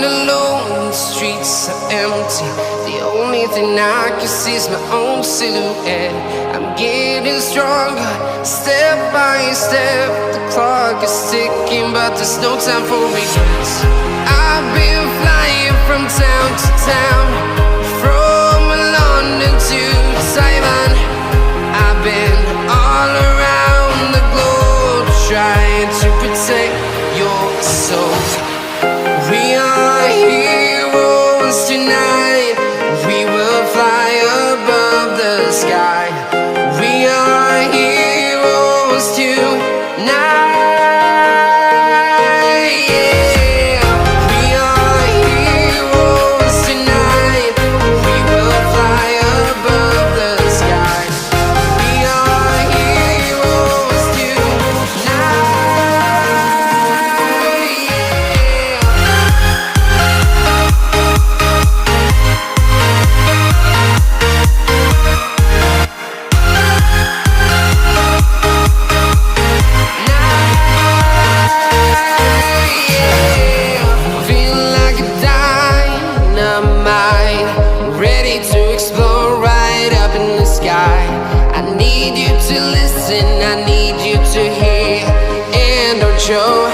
alone, the streets are empty. The only thing I can see is my own silhouette. I'm getting stronger, step by step. The clock is ticking, but there's no time for regrets. I've been flying from town to town, from London to Taiwan. I've been all around the globe, trying to protect your soul. We are heroes tonight. We will fly above the sky. We are heroes tonight. Yeah. We are heroes tonight. We will fly above the sky. We are heroes tonight. I need you to listen, I need you to hear, and don't show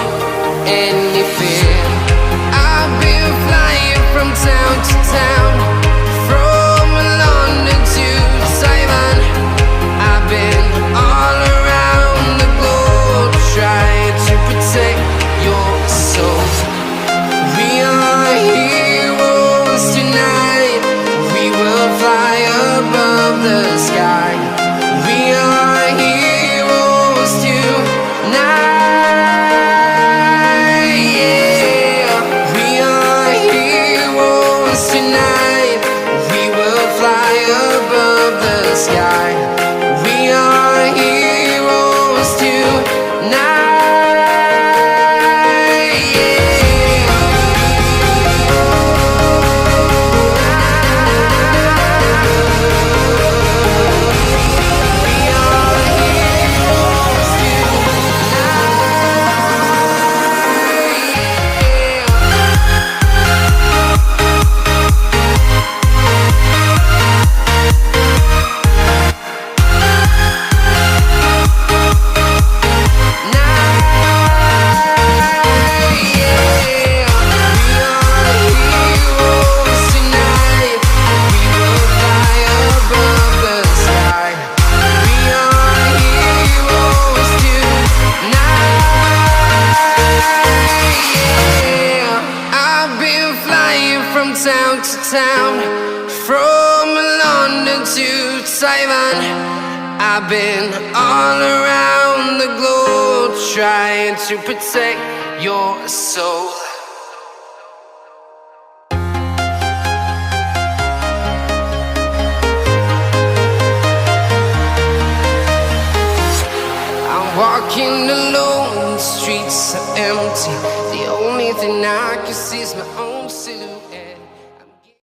any fear. I've been flying from town to town, from London to Taiwan. I've been all around the globe, trying to protect your soul. We are heroes tonight. We will fly above the sky. We are heroes tonight. Yeah. We are heroes tonight. We will fly above the sky. We are heroes tonight. Town to town, from London to Taiwan. I've been all around the globe, trying to protect your soul. I'm walking alone, the streets are empty. The only thing I can see is my own silhouette.